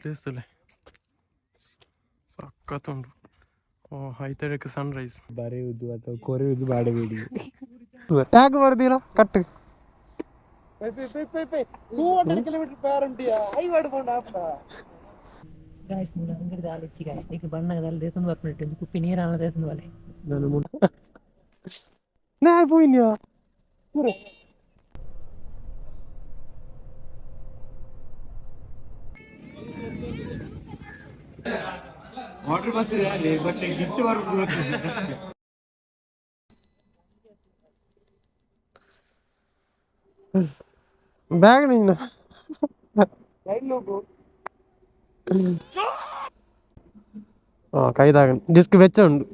Place ಅಲ್ಲೇ ಸಖತ್ತುಂಟು. ಓ ಐತಡಕ್ಕೆ Sunrise. ಬರೆಯುವುದು ಅಥವಾ ಕೊರೆಯುವುದು ಮಾಡಬೇಡಿ. ಯಾಕೆ ಬರ್ದಿರ ಕಟ್ಟು 200 ಕಿಲೋಮೀಟರ್ ಪಾರ್ ಉಂಟಿಯಾ ಐ ಮಾಡ್ಕೊಂಡು ಆಪ್ಪ ಗಾಯ್ಸ್ ಮೂಲ ಅಂಗಡಿ ಆಲಿಚ್ಚಿ ಗಾಯ್ಸ್ ಈಗ ಬಣ್ಣದಲ್ಲಿ ದೇಸೊಂದು ಬರ್ಪಿಟ್ಟು ಕುಪ್ಪಿ ನೀರನ್ನ ದೇಸೊಂದು ಬಲೆ ನಾನು ಮುಂದೆ ನಾ ಪೋಯಿನ್ಯಾ ಪೂರ ವಾಟರ್ ಬರ್ತೀರಿ ಅಲ್ಲಿ ಬಟ್ ಗಿಚ್ಚು ಬರ್ಬೋದು. ಬ್ಯಾಗ್ ನೀನು കൈതാകൻ ഡിസ്ക് വെച്ചുണ്ട്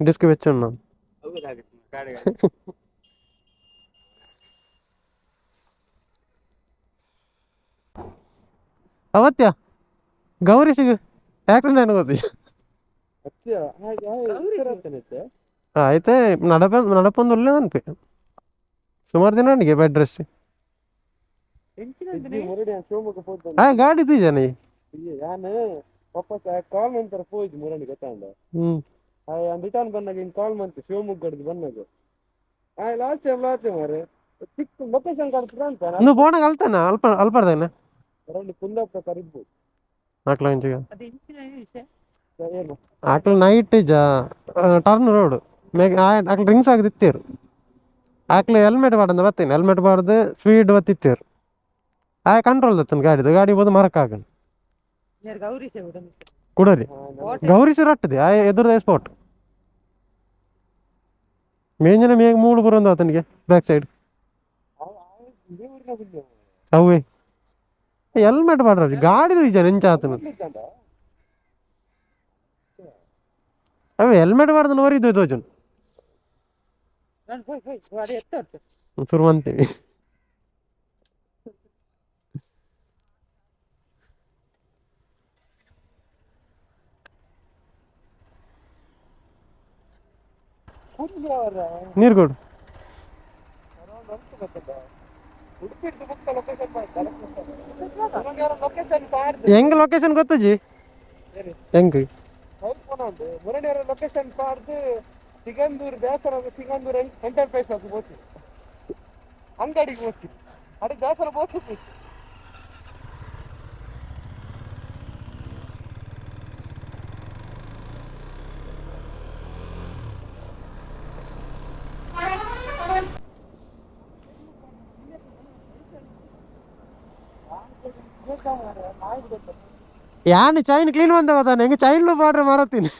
ഡിസ്ക് വെച്ചുണ്ടോ ಅವತ್ಯ ಗೌರಿ ಸಿಗ ಆಕ್ಸಿಡೆಂಟ್ ಅನ್ಕೋತಿ అయితే నడపొందులే అనిపి సుమారు తినండి బెడ్ రెస్ట్ ಗಾಡಿ ಇದ್ದೀಜಾನೆ ನಾನು ವಾಪಸ್ ಕಾಲ್ ನಂತರ ಹೋಯ್ತು ಮುರಣಿ ಗೊತ್ತಾಂಡ ರಿಟರ್ನ್ ಬಂದಾಗ ಇನ್ ಕಾಲ್ ಮಾಡ್ತೀವಿ ಶಿವಮೊಗ್ಗ ಕಡೆದು ಬಂದಾಗ ಲಾಸ್ಟ್ ಟೈಮ್ ಮಾರೆ ಚಿಕ್ಕ ಲೊಕೇಶನ್ ಕಡ್ತೀರ ಅಂತ నువ్వు పోన కలుతానా అల్పడదానా రెండు ಕುಂದಾಪುರ ಕರಿಬಹುದು అట్లా ఇంచుగా అట్లా నైట్ ಟರ್ನ್ ರೋಡ್ ಅಟ್లా ರಿಂಗ್ಸ್ ಆಗದಿತ್ತೇರು ಅಟ್లా ಹೆಲ್ಮೆಟ್ ಬಾಡಂದ ಬತ್ತೇನೆ ಹೆಲ್ಮೆಟ್ ಬಾಡ್ದು ಸ್ಪೀಡ್ ಬತ್ತಿತ್ತೇರು ಕಂಟ್ರೋಲ್ ದತ್ತನ ಗಾಡಿ ಬೋದು ಮರಕ್ಕಾಗ ಕುಡರಿ ಗೌರೀಶ್ ರಟ್ಟದೆ ಎದುರದ ಸ್ಪಾಟ್ ಮೇಂಜನ ಮೇಗ ಮೂಡು ಬರೋದು ಆತನಿಗೆ ಬ್ಯಾಕ್ ಸೈಡ್ ಅವೇ ಹೆಲ್ಮೆಟ್ ಬಾಡ್ರಿ ಗಾಡಿದು ಈಜ ನೆಂಚ ಆತನ ಅವೇ ಹೆಲ್ಮೆಟ್ ಬಾಡ್ದು ನೋರಿದ್ದು ತೋಜನ್ ಸುರುವಂತೆ ನೀರು ಕೊಡು ಹೆಂಗ ಲೊಕೇಶನ್ ಗೊತ್ತಜ್ಜಿ ಹೆಂಗ ಮುರಣಿಯವರ ಲೊಕೇಶನ್ ಪಾಡ್ದು ಸಿಗಂದೂರು ಬೇಸರ ಸಿಗಂದೂರು ಎಂಟರ್ಪ್ರೈಸ್ ಅದು ಹೋಗ್ತಿ ಅಂಗಡಿಗೆ ಹೋಗ್ತಿ ಅಡಿ ಬೇಸರ ಹೋಗ್ತಿ ಯಾನು ಚೈನ್ ಕ್ಲೀನ್ ಬಂದ ತಾನೆ ಹೆಂಗೆ ಚೈನ್ಲು ಬಾಡ್ರೆ ಮಾರತ್ತೀನಿ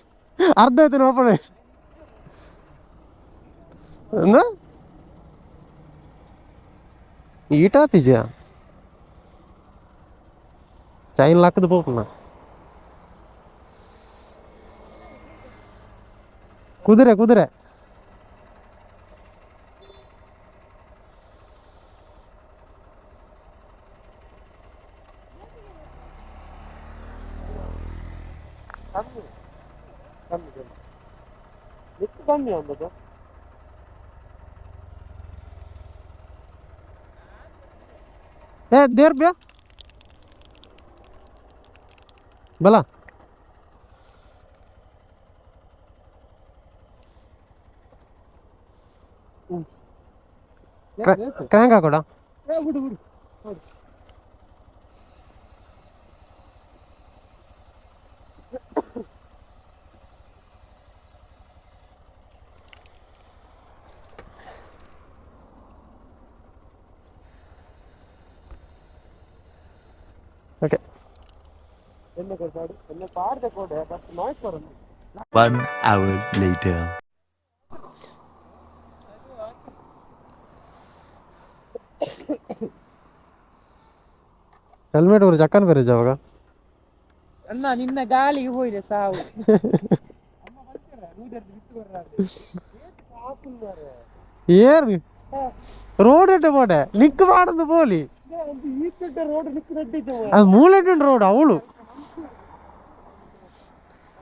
ಅರ್ಧ ಐತೀನಿ ಓಪನ್ ಈಟಾತಿಜ ಚೈನ್ ಲಾಕದು ಪೋಪನ ಕುದುರೆ ಕಮ್ಮಿ ಅಂಬದು ದೇರ್ ಬ್ಯಾ ಬಲ ಕ್ರ್ಯಾಂಕ್ ಹಾಕೋಡ ಬಿಡು ಓಕೆ ಪಾಡ್ದೆ ಕೊಡೆ ಬಟ್ ನಾಯ್ಸ್ ಬರೋದು 1 hour later. ಹೆಲ್ಮೆಟ್ ಅವರು ಚಕ್ಕನ್ ಬೇರೆ ಜಾವಾಗ ಅಣ್ಣ ನಿನ್ನ ಗಾಳಿಗೆ ಹೋಯ್ದೆ ಸಾವು ಏರ್ ರೋಡ್ ಎಟ್ಟು ಬೋಡೆ ನಿಕ್ ಮಾಡದು ಬೋಲಿ ಅದು ಮೂಲೆಂಟು ರೋಡ್ ಅವಳು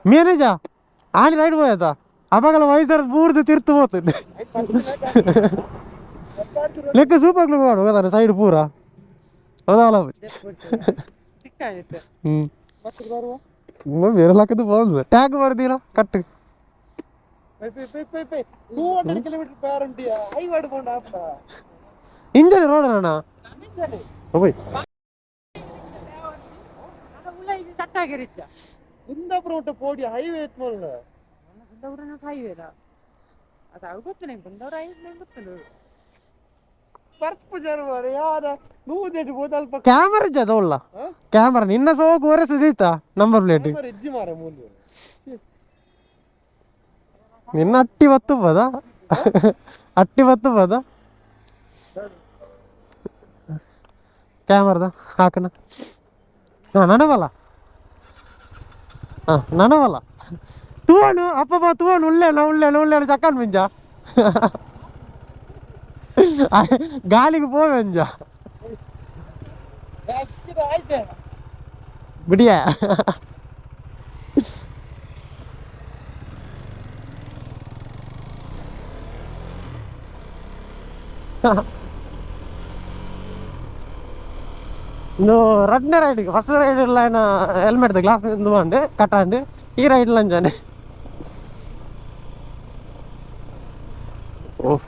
ಮೇನೇಜಾ ಆನಿ ರೈಡ್ పోయేదా అపగల వైజర్ పూర్తి తిరుతు పోతుంది లెక్క చూపకులు వాడు కదా సైడ్ పూరా ಹೌದಲ್ಲ ಸಿಕ್ಕಾಯ್ತು ಹ್ಞೂ ಮತ್ತೆ ಬರುವ ಬೇರೆ ಲಾಕದ್ದು ಬೋದು ಟ್ಯಾಗ್ ಬರ್ದಿಲ್ಲ ಕಟ್ಟು 200 kilometer per hour high ಪಡ್ಕೊಂಡು ಆಪ್ಪ ಇಂಜನ್ ರೋಡ್ ಅಣ್ಣ ಹೋಯ್ ತಟ್ಟಾಗಿರಿಚ್ಚ ಕುಂದಾಪುರ ಊಟ ಪೋಡಿ ಹೈವೇ ಎತ್ ಮಾಡಲ ಕುಂದಾಪುರ ಹೈವೇದ ಅದು ಗೊತ್ತು ನಂಗೆ ಕುಂದಾಪುರ ಹೈವೇ ನಂಗೆ ಗೊತ್ತಲ್ಲ ಬರ್ತ್ ಪೂಜಾರ ಮಾರೆ ಯಾರ ನೂದೆಡ್ ಬೋದಲ್ಪ ಕ್ಯಾಮರಾ ಇಜ್ಜ ಅದವಲ್ಲ ಕ್ಯಾಮರಾ ನಿನ್ನ ಸೋಗು ಒರೆಸದಿತ್ತ ನಂಬರ್ ಪ್ಲೇಟ್ ಇಜ್ಜಿ ಮಾರ ಮೂಲ ನಿನ್ನ ಅಟ್ಟಿ ಬತ್ತು ಬದ ಅಟ್ಟಿ ಬತ್ತು ಬದ ಕ್ಯಾಮರದ ಹಾಕನ ನನವಲ್ಲ ನನವಲ್ಲ ತೂವನು ಅಪ್ಪ ತೂವನು ಉಳ್ಳೆಣ ಚಕ್ಕನ್ ಮಿಂಜ ಗಾಲಿಗೆ ಪೋವೆಂಜ ಬಿಡಿಯ ಇನ್ನು ರಡ್ನೇ ರೈಡ್ಗೆ ಫಸ್ಟ್ ರೈಡ್ ಎಲ್ಲ ಏನು ಹೆಲ್ಮೆಟ್ ಗ್ಲಾಸ್ ದುಂಡು ಕಟ್ಟಾಂಡು ಈ ರೈಡ್ ಲಂಜಾನೆ ಓಹ್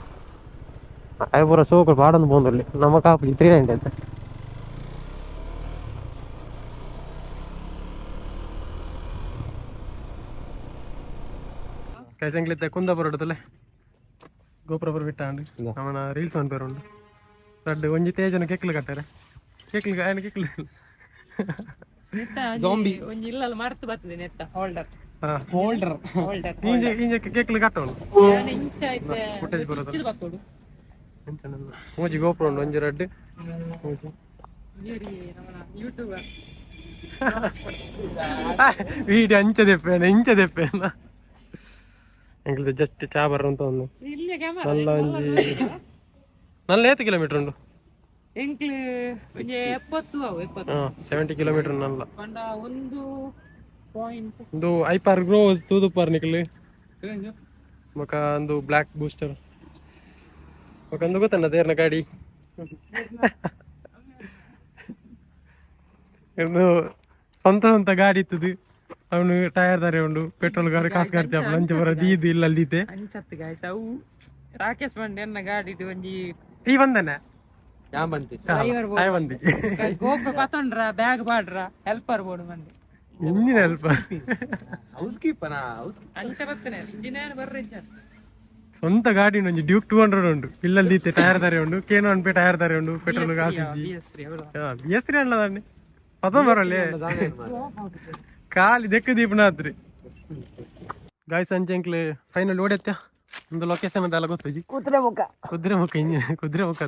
ಐಬೂರ ಸೋಕುಲು ಪಾಡೊಂದು ಬೋಂದುಲ್ಲಿ ನಮ್ಮ ಕಾಪುಜಿ 390 ಅಂತ ಕೈಸಂಗ್ಲಿದ್ದ ಕುಂದಾಪುರ ಹೊಡೆದಲ್ಲೇ ಗೋಪುರ ಬಿಟ್ಟಾಂಡು ಅವನ ರೀಲ್ಸ್ ಒಂದು ಬೇರೆ ಉಂಟು ರಡ್ಡು ಒಂಜಿ ತೇಜನ ಕೆಕ್ಲು ಕಟ್ಟಾರೆ ಕೆಕ್ಲು ఆయన ಕೆಕ್ಲು ಜಾಂಬಿ ಒಂಜಿ ಇಲ್ಲಲ್ಲ ಮರ್ತು ಬರ್ತದೆ ನೆತ್ತ ಹೋಲ್ಡರ್ ಇಂಜ ಕೆಕ್ಲು ಕಟ್ಟವನು ಇಂಚ ಐತೆ ಫುಟೇಜ್ ಬರೋದು ಇಚ್ಚಿದ ಬಕ್ಕೋಡು ಮೂಜಿ ಗೋಪುರ ಉಂಡು ಒಂಜಿ ರಡ್ಡು ಮೂಜಿ ಯೂಟ್ಯೂಬರ್ വീഡിയോ ಇಂಚದೆಪ್ಪೇನ ಎಂಗ್ಲದ ಜಸ್ಟ್ ಚಾಬರ್ ಅಂತ ಒಂದು ಇಲ್ಲೇ ಕ್ಯಾಮರಾ നല്ല ಒಂಜಿ നല്ല ಏತು ಕಿಲೋಮೀಟರ್ ಉಂಡು ಎಂಕ್ಲು ಒಂಜಿ 70 ಅವು 70 ಕಿಲೋಮೀಟರ್ ನಲ್ಲ ಪಂಡ ಒಂದು ಪಾಯಿಂಟ್ ಒಂದು ಐಪಾರ್ ಗ್ರೋಸ್ ತೂದುಪಾರ್ ನಿಕ್ಲು ಮಕ ಒಂದು ಬ್ಲಾಕ್ ಬೂಸ್ಟರ್ ಮಕ ಒಂದು ಗೊತ್ತಣ್ಣ ದೇರ್ನ ಗಾಡಿ ಇನ್ನು ಸ್ವಂತ ಗಾಡಿ ಇತ್ತದು ಅವನು ಟೈರ್ ದಾರೆ ಉಂಡು ಪೆಟ್ರೋಲ್ ಗಾಡಿ ಕಾಸು ಕಟ್ಟಿ ಲಂಚ ಬರೋದು ಇದು ಇಲ್ಲ ಅಲ್ಲಿದೆ ಅಂಚತ್ತು ಗಾಯ್ಸ್ ಅವು ರಾಕೇಶ್ ಬಂಡೆನ್ನ ಗಾಡಿ ಒಂಜಿ ಈ ಬಂದನೆ ಬಂದಿ ಗೋಪುರ ಪತ್ತೊಂಡ್ರ ಬ್ಯಾಗ್ ಬಾಡ್ರ ಹೆಲ್ಪರ್ ಬೋರ್ಡ್ ಮಂದಿ ಎಂಜಿನ ಹೆಲ್ಪ್ ಅಂಚ ಬರ್ತೇನೆ ಇಂಜಿನಿಯರ್ ಬರ್ರಿ ಸ್ವಂತ ಗಾಡಿ ಒಂಜಿ ಡ್ಯೂಕ್ 200 ಉಂಡು ಇಲ್ಲಲ್ಲಿ ಟೈರ್ ದಾರೆ ಉಂಡು ಕೇನೋ ಟೈರ್ ದಾರೆ ಉಂಡು ಪೆಟ್ರೋಲ್ ಕಾಸು BS3 ಅಣ್ಣದಾನೆ ಪದ ಬರಲ್ಲೇ ಖಾಲಿ ದೆಕ್ಕ ದೀಪನಾತ್ರಿ ಗಾಯ್ಸ್ ಅಂಚೆಂಕ್ಲೆ ಫೈನಲ್ ಓಡೈತ್ಯ ಒಂದು ಲೊಕೇಶನ್ ಅದೆಲ್ಲ ಗೊತ್ತಜಿ ಕುದುರೆ ಮುಖ ಇಂಜಿನ್ ಕುದುರೆ ಮುಖ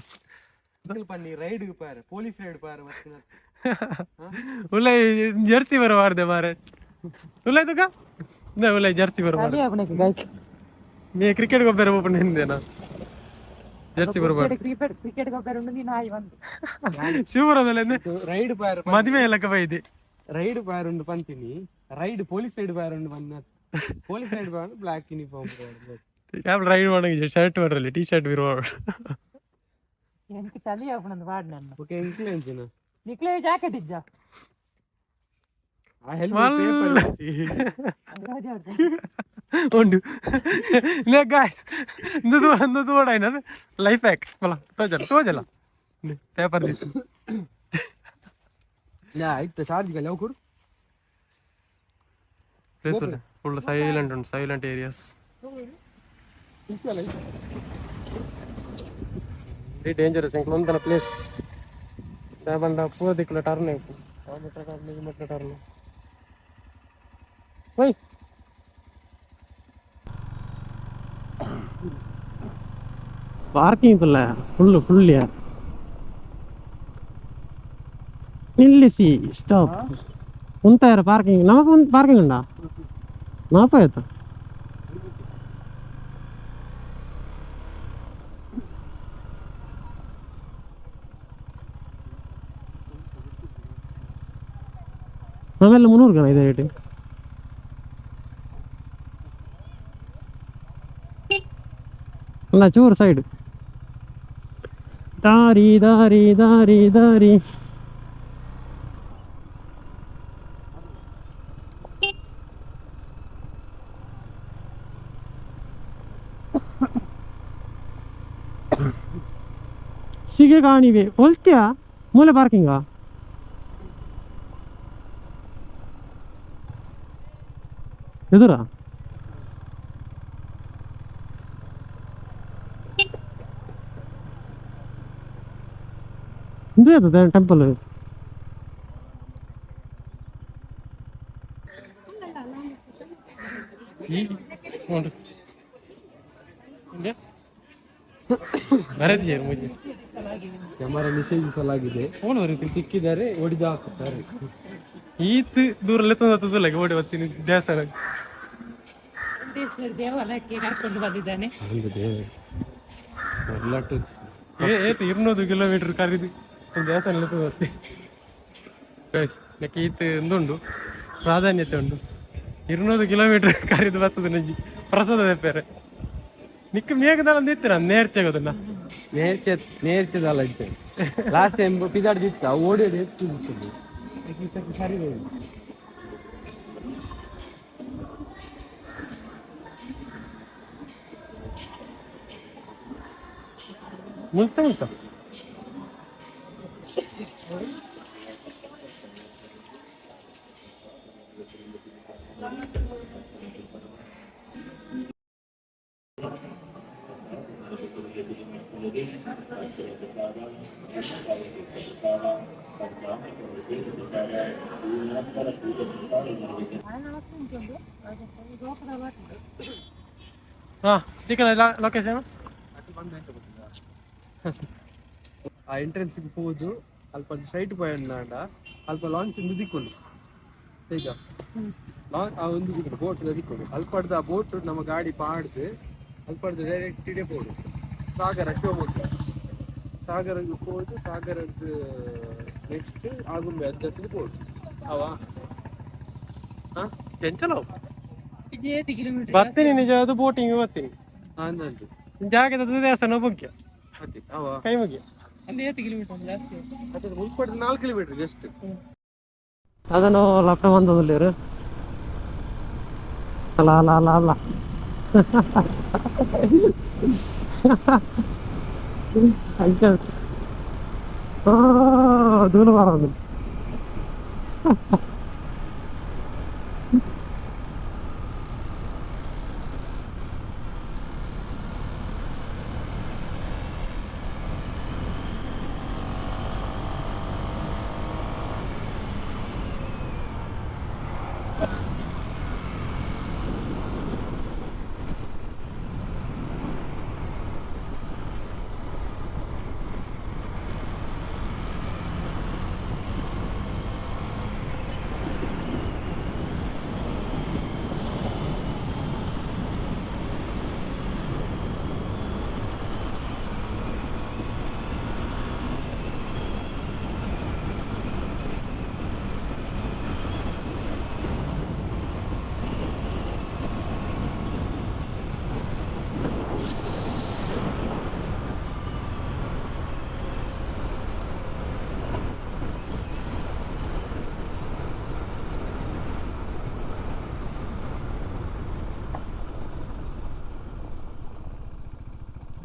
ರೈಡ್ ಪಾರ ಪೊಲೀಸ್ ರೈಡ್ ಪಾರ ಉಲ್ಲ ಜರ್ಸಿ ಬರಬಾರ್ದೆ ಮಾರೆ ಉಲ್ಲ ತುಕ ಉಲ್ಲ ಜರ್ಸಿ ಬರಬಾರ್ದು ನೀ ಕ್ರಿಕೆಟ್ ಗೊಬ್ಬರ ಓಪನ್ ಹಿಂದೇನಾ ಜರ್ಸಿ ಬರಬಾರ್ದು ಕ್ರಿಕೆಟ್ ಗೊಬ್ಬರ ಉಂಡು ನೀನು ಹಾಯ್ ಬಂದು ಶಿವಪುರದಲ್ಲಿ ರೈಡ್ ಪಾರ ಮದುವೆ ಎಲ್ಲ ಕಬೈದೆ ರೈಡ್ ಪಾರ ಉಂಡು ಪಂತೀನಿ ರೈಡ್ ಪೊಲೀಸ್ ರೈಡ್ ಪಾರ ಉಂಡು ಬಂದ ಪೊಲೀಸ್ ರೈಡ್ ಪಾರ ಬ್ಲಾಕ್ ಯೂನಿಫಾರ್ಮ್ ರೈಡ್ ಮಾಡಂಗೆ ಶರ್ಟ್ ಬರಲಿ ಟೀ ಶರ್ಟ್ ಬಿರುವ എനിക്ക് ചളി ആവണമെന്ന് പാടുന്നു ಓಕೆ ಇನ್ಫ್ಲುಯೆನ್ಸ್ നിക്ലേ ജാക്കറ്റ് ഇജ്ജ ಆ ಹೆಲ್ಮೆಟ್ ಉಂಡು ಗಾಯ್ಸ್ ಇಂದು ಓಡಾಯ್ನ ಲೈಫ್ ಹ್ಯಾಕ್ ಬಲ ತೋಜಲ್ಲ ಪೇಪರ್ ದಿಸ್ ಆಯ್ತು ಚಾರ್ಜ್ ಗಲ್ಲ ಕೊಡು ಪ್ಲೇಸ್ ಫುಲ್ ಸೈಲೆಂಟ್ ಉಂಟು ಸೈಲೆಂಟ್ ಏರಿಯಾಸ್ ವೆರಿ ಡೇಂಜರಸ್ ಎಂಕ್ ಒಂದನ ಪ್ಲೇಸ್ ಬಂಡ ಪೂರ ದಿಕ್ಕಲ ಟರ್ನ್ ಟರ್ನ್ ಹೋಯ್ ಪಾರ್ಕಿಂಗ್ ಫುಲ್ ಯಾರ್ ನಿಲ್ಲಿಸಿ ಸ್ಟಾಪ್ ಉಂಟಾರ ಪಾರ್ಕಿಂಗ್ ನಮಗ ಒಂದು ಪಾರ್ಕಿಂಗ್ ಉಂಟಾ ನಾಪ ಆಯ್ತಾ ನಮ್ಮೆಲ್ಲ 300 ಗಣ ಇದೆ ರೇಟ್ ಅಲ್ಲ ಚೂರು ಸೈಡ್ ದಾರಿ ದಾರಿ ದಾರಿ ದಾರಿ ಸಿಗೆ ಕಾಣಿವೆ ಹೊಲ್ತ್ಯಾ ಮೂಲೆ ಪಾರ್ಕಿಂಗಾ ಎದುರಾ ಇದು ಅದು ಟೆಂಪಲ್ ಕ್ಯಾಮರಾ ನಿಷೇಧಿಸಲಾಗಿದೆ ಸಿಕ್ಕಿದ್ದಾರೆ ಹೊಡೆದು ಹಾಕುತ್ತಾರೆ ಈತ್ ದೂರಲ್ಲಿ ತಂದಲ್ಲ ಓಡಿ ಬರ್ತೀನಿ ದೇವಸ್ಥಾನ ದೇವಾಲಯಕ್ಕೆ ಕರ್ಕೊಂಡು ಬಂದಿದ್ದಾನೆ. ಏತ್ 200 ಕಿಲೋಮೀಟರ್ ಕರೀದು ದೇವಸ್ಥಾನ ಬರ್ತೀನಿ ಈತ್ ಒಂದುಂಡು ಪ್ರಾಧಾನ್ಯತೆ ಉಂಟು 200 ಕಿಲೋಮೀಟರ್ ಕರೀದು ಬರ್ತದೆ ನಂಜಿ ಪ್ರಸಾದ ಬೇರೆ ನಿಕ್ಕ ಮೇಘದಲ್ಲ ಇತ್ತೀರ ನೇರ್ಚಾಗೋದನ್ನ ನೇರ್ಚದಲ್ಲ ಲಾಸ್ಟ್ ಟೈಮ್ ಪಿದಾಡ್ದಿತ್ತ ಓಡಿಯೋದು ಸರಿ ಮುಳ್ತ ಲೊಕೇಶನ್ ಆ ಎಂಟ್ರೆನ್ಸ್ ಹೋದು ಅಲ್ಪ ಸ್ಟ್ರೈಟ್ పోయినా ಅಲ್ಪ ಲಾಂಚ್ ದಿಕ್ಕೊಂಡು ಈಗ ಲಾಂಚ್ ಆ ಒಂದು ಬೋಟ್ ದಿಕ್ಕೊಂಡು ಅಲ್ಪಡ್ದ ಆ ಬೋಟ್ ನಮ್ಮ ಗಾಡಿ ಪಾಡ್ದು ಅಲ್ಪಡ್ದ ಡೈರೆಕ್ಟ್ ಇಡೇ ಪೋಡು ಸಾಗರ ಶಿವಮೊಗ್ಗ ಸಾಗರಕ್ಕೆ ಹೋದು ಸಾಗರದ್ದು ನೆಕ್ಸ್ಟ್ ಆಗುಂಬೆ ಅದ್ದದ್ದು ಪೋಡು ಅವಾ ಎಂಚಲೋ ಇದು ಕಿಲೋಮೀಟರ್ ಬರ್ತೀನಿ ನಿಜವಾದ ಬೋಟಿಂಗ್ ಬರ್ತೀನಿ ಅಂದಂದು ಜಾಗದ ದೇವಸ್ಥಾನ ಮುಖ್ಯ ಅದೇ ಅವಾ ಕೈ ಮುಗಿಯ ಅಲ್ಲಿ 8 ಕಿಲೋಮೀಟರ್ ಜಾಸ್ತಿ ಅದ್ರ ಮುಲ್ಪಡ್ದು 4 ಕಿಲೋಮೀಟರ್ ಜಸ್ಟ್ ಅದನ್ನು ಲಪ್ಟ ಬಂದದಲ್ಲಿ ಅಲ್ಲ ಅಲ್ಲ ಅಲ್ಲ ಅಲ್ಲ ಧೂಳು ಬಾರ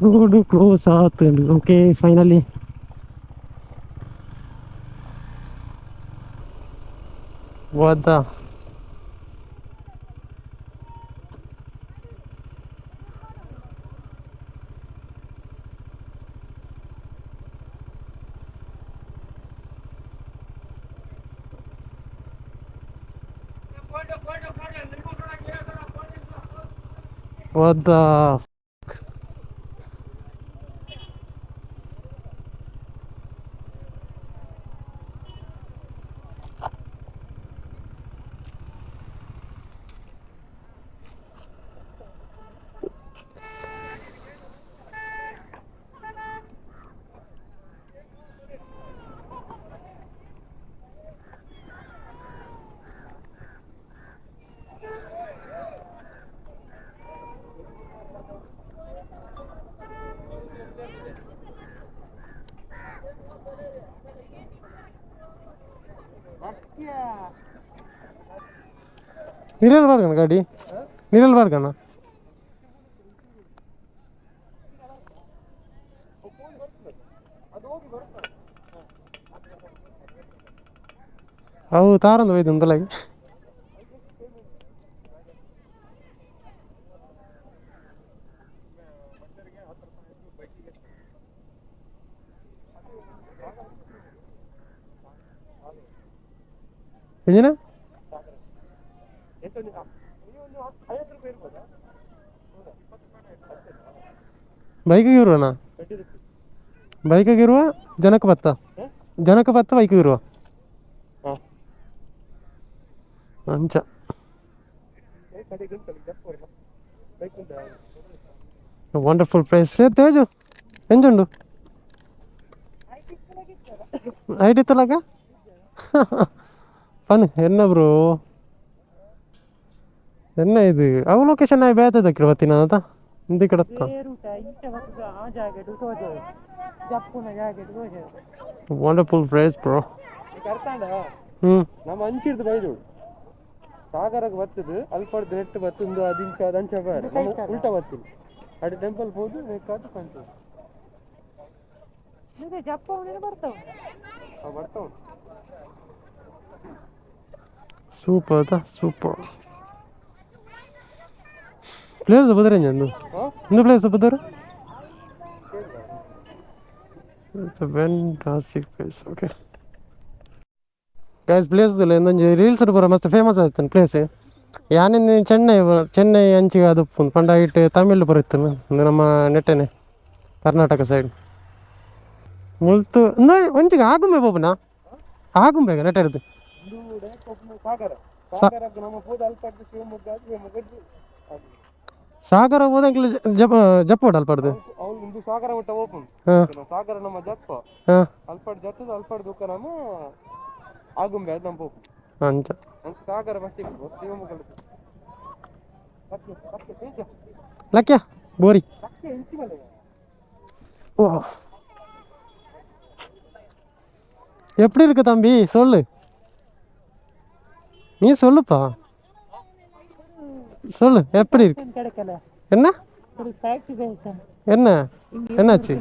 road close ಆತಂದು ಓಕೆ ಫೈನಲಿ ವಾದ ವಾದ ನಿರಲ್ಬಾರ್ಗನ ಗಾಡಿ ನಿರಲ್ಬಾರ್ಗನ ಅದು ಅವು ತಾರೊಂದು ಒಯ್ದು ಅಂತಲಾಗಿ ಎಂಜಿನ ಬೈಕಿಗೆ ಇರುವನ ಬೈಕಿಗಿರುವ ಜನಕ್ಕೆ ಭತ್ತ ಬೈಕಿಗಿರುವ ಅಂಚ ವಂಡರ್ಫುಲ್ ಪ್ಲೇಸ್ ತೇಜು ಎಂಜುಂಡು ಐಟಿ ಇತ್ತಲಾಗ ಫನ್ ಎನ್ನ ಬ್ರೋ ಎನ್ನ ಇದು ಅವು ಲೊಕೇಶನ್ ಆಗಿ ಬೇತದಕ್ಕಿರ ಬತ್ತೀನಿ ಅಂತ ಹಿಂದಿ ಕಡತ್ತ ವಂಡರ್ಫುಲ್ ಪ್ಲೇಸ್ ಬ್ರೋ ನಮ್ಮ ಅಂಚಿಡ್ದು ಬೈದು ಸಾಗರಕ್ಕೆ ಬರ್ತದೆ ಅಲ್ಪಡ್ದು ನೆಟ್ ಬರ್ತಂದು ಅದಿಂಚ ಬೇರೆ ಉಲ್ಟ ಬರ್ತೀನಿ ಅಡಿ ಟೆಂಪಲ್ ಹೋದು ಬೇಕಾದ ಕಂಚು ಬರ್ತಾವ ಸೂಪರ್ ಅದ ಸೂಪರ್ ಪ್ಲೇಸ್ ಬದರ ಇಂದು ಪ್ಲೇಸ್ ಬದರ fantastic place okay guys place ಒಂದೊಂದು ರೀಲ್ಸ್ ಪೂರ ಮಸ್ತ್ ಫೇಮಸ್ ಆಯ್ತಾನೆ ಪ್ಲೇಸ್ ಯಾನಿಂದ ಚೆನ್ನೈ ಅಂಚಿಗೆ ಅದು ಪಂಡ ಇಟ್ಟು ತಮಿಳ್ ಬರುತ್ತೆ ನಮ್ಮ ನೆಟ್ಟನೆ ಕರ್ನಾಟಕ ಸೈಡ್ ಮುಳ್ತು ಒಂಚಿಗೆ ಆಗುಂಬೆ ಬೋಬನಾ ಆಗುಂಬೆಗ ನೆಟ್ಟಿರೋದು ಸಾಗರ ಹೋದಂಗಿಲ್ಲ ಜಪ್ಪೋಡ ಅಲ್ಪಡ್ದು ಅವ್ನು ಸಾಗರ ಮಟ್ಟ ಓಪನ್ ಸಾಗರ ನಮ್ಮ ಜಪ್ಪ ಅಲ್ಪಡ್ ಜತ್ತದ ಅಲ್ಪಡ್ ದುಃಖ ನಮ್ಮ ಆಗುಂಬೆ ಅದು ನಮ್ಮ ಓಪನ್ ಅಂಚ ಸಾಗರ ಬಸ್ ಶಿವಮೊಗ್ಗ ಲಕ್ಯ ಬೋರಿ ஓ எப்படி இருக்கு தம்பி சொல்லு நீ சொல்லுப்பா சொல்லு எப்படி இருக்கு கிடைக்கல என்ன ஒரு சாட்டிஸ்ஃபேக்ஷன் என்ன என்னாச்சு